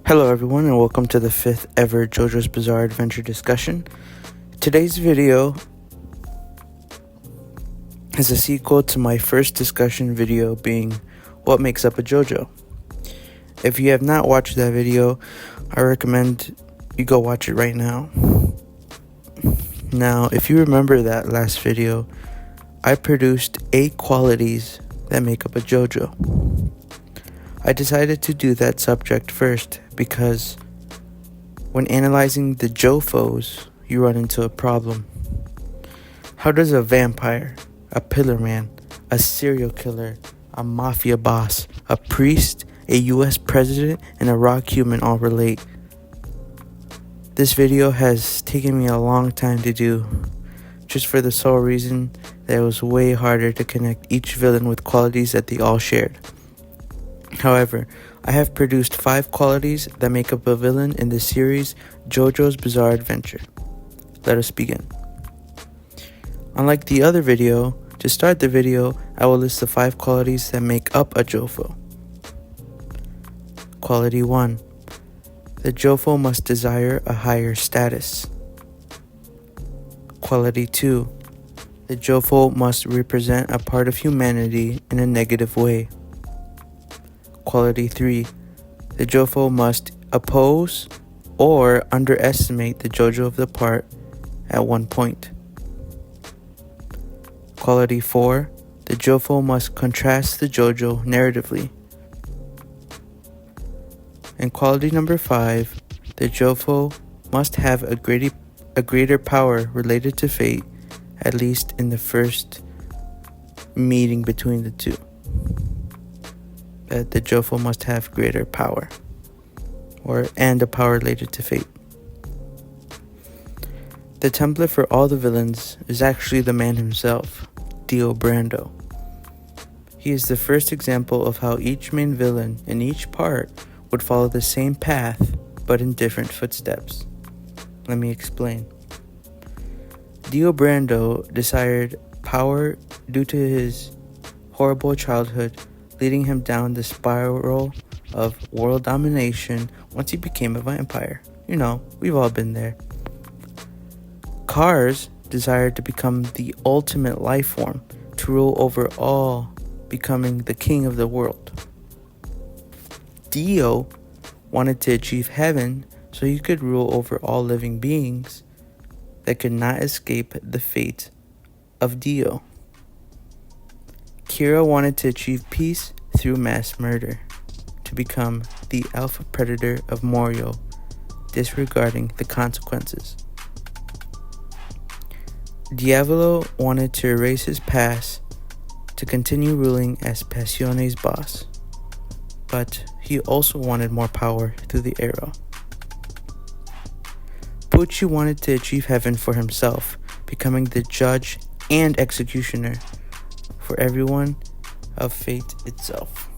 Hello everyone and welcome to the 5th ever JoJo's Bizarre Adventure discussion. Today's video is a sequel to my first discussion video being what makes up a JoJo. If you have not watched that video, I recommend you go watch it right now. Now, if you remember that last video, I produced 8 qualities that make up a JoJo. I decided to do that subject first because when analyzing the JoFoes, you run into a problem. How does a vampire, a pillar man, a serial killer, a mafia boss, a priest, a US president, and a rock human all relate? This video has taken me a long time to do, just for the sole reason that it was way harder to connect each villain with qualities that they all shared. However, I have produced 5 qualities that make up a villain in the series JoJo's Bizarre Adventure. Let us begin. Unlike the other video, to start the video, I will list the 5 qualities that make up a JoFoe. Quality 1. The JoFoe must desire a higher status. Quality 2. The JoFoe must represent a part of humanity in a negative way. Quality 3. The JoFoe must oppose or underestimate the JoJo of the part at one point. Quality 4. The JoFoe must contrast the JoJo narratively. And quality number 5. The JoFoe must have a greater power related to fate, at least in the first meeting between the two. That the JoFoe must have greater power, and a power related to fate. The template for all the villains is actually the man himself, Dio Brando. He is the first example of how each main villain in each part would follow the same path, but in different footsteps. Let me explain. Dio Brando desired power due to his horrible childhood, leading him down the spiral of world domination once he became a vampire. You know, we've all been there. Cars desired to become the ultimate life form, to rule over all, becoming the king of the world. Dio wanted to achieve heaven so he could rule over all living beings that could not escape the fate of Dio. Kira wanted to achieve peace through mass murder, to become the alpha predator of Morio, disregarding the consequences. Diavolo wanted to erase his past to continue ruling as Passione's boss, but he also wanted more power through the arrow. Pucci wanted to achieve heaven for himself, becoming the judge and executioner for everyone of fate itself.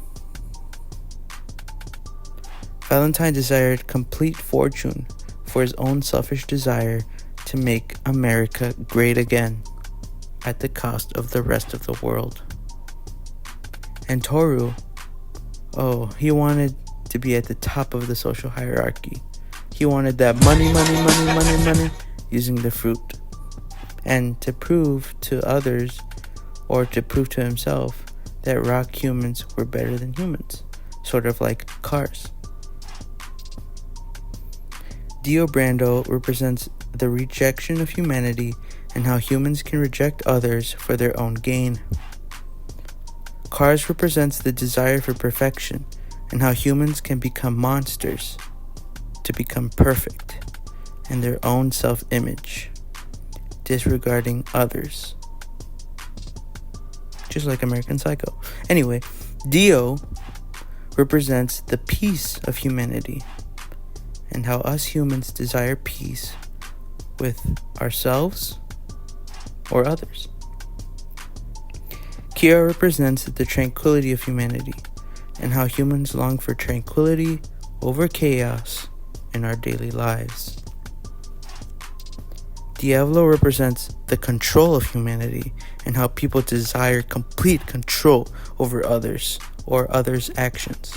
Valentine desired complete fortune for his own selfish desire to make America great again at the cost of the rest of the world. And Toru, he wanted to be at the top of the social hierarchy. He wanted that money, using the fruit. And to prove to others, or to prove to himself, that rock humans were better than humans, sort of like cars. Dio Brando represents the rejection of humanity and how humans can reject others for their own gain. Cars represents the desire for perfection and how humans can become monsters to become perfect in their own self-image, disregarding others. Just like American Psycho. Anyway, Dio represents the peace of humanity and how us humans desire peace with ourselves or others. Kira represents the tranquility of humanity and how humans long for tranquility over chaos in our daily lives. Diavolo represents the control of humanity and how people desire complete control over others or others' actions.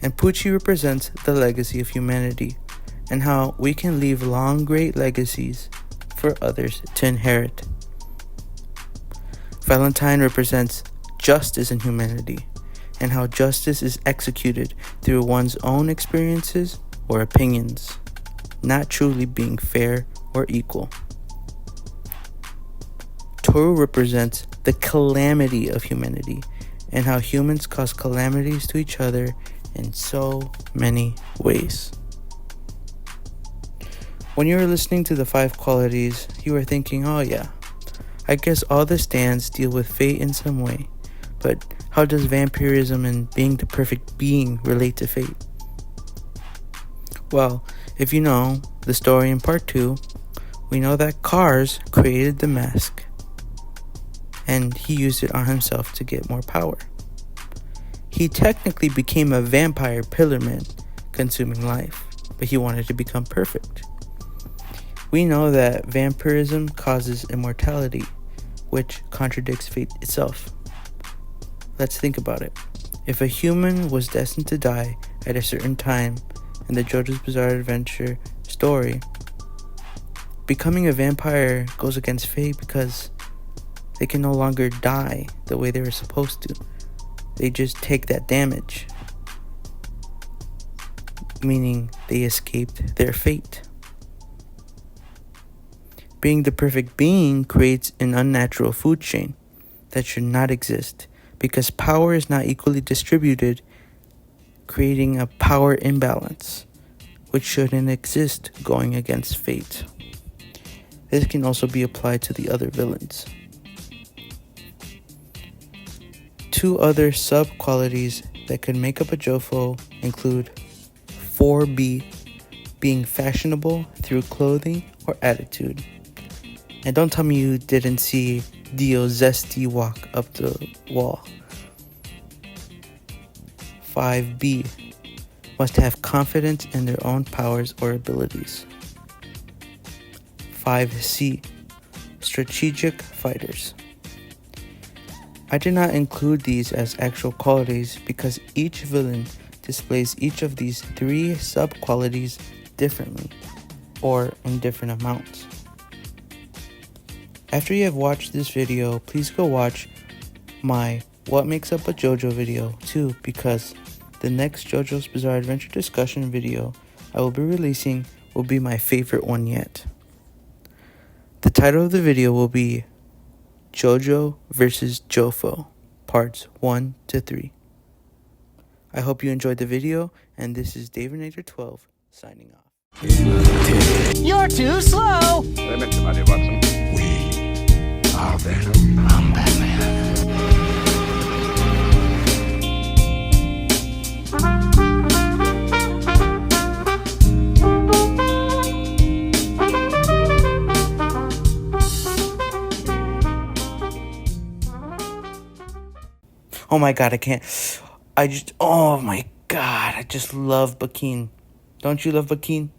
And Poochie represents the legacy of humanity and how we can leave long, great legacies for others to inherit. Valentine represents justice in humanity and how justice is executed through one's own experiences or opinions, not truly being fair or equal. Toru represents the calamity of humanity and how humans cause calamities to each other in so many ways. When you were listening to the 5 qualities, you were thinking, oh yeah, I guess all the stands deal with fate in some way, but how does vampirism and being the perfect being relate to fate? Well, if you know the story in part 2, we know that Cars created the mask and he used it on himself to get more power. He technically became a vampire pillarman, consuming life, but he wanted to become perfect. We know that vampirism causes immortality, which contradicts fate itself. Let's think about it. If a human was destined to die at a certain time in the JoJo's Bizarre Adventure story, becoming a vampire goes against fate because they can no longer die the way they were supposed to. They just take that damage, meaning they escaped their fate. Being the perfect being creates an unnatural food chain that should not exist because power is not equally distributed, creating a power imbalance, which shouldn't exist going against fate. This can also be applied to the other villains. 2 other sub-qualities that could make up a JoFoe include 4B, being fashionable through clothing or attitude. And don't tell me you didn't see Dio zesty walk up the wall. 5B, must have confidence in their own powers or abilities. 5C, strategic fighters. I did not include these as actual qualities because each villain displays each of these 3 sub-qualities differently or in different amounts. After you have watched this video, please go watch my What Makes Up a JoJo video too, because the next JoJo's Bizarre Adventure discussion video I will be releasing will be my favorite one yet. The title of the video will be JoJo vs. JoFoe, parts 1 to 3. I hope you enjoyed the video, and this is Davidnator12 signing off. You're too slow! Did I mention my name, Watson? We are Venom. I'm Batman. Oh my god, oh my god, I just love Bakin. Don't you love Bakin?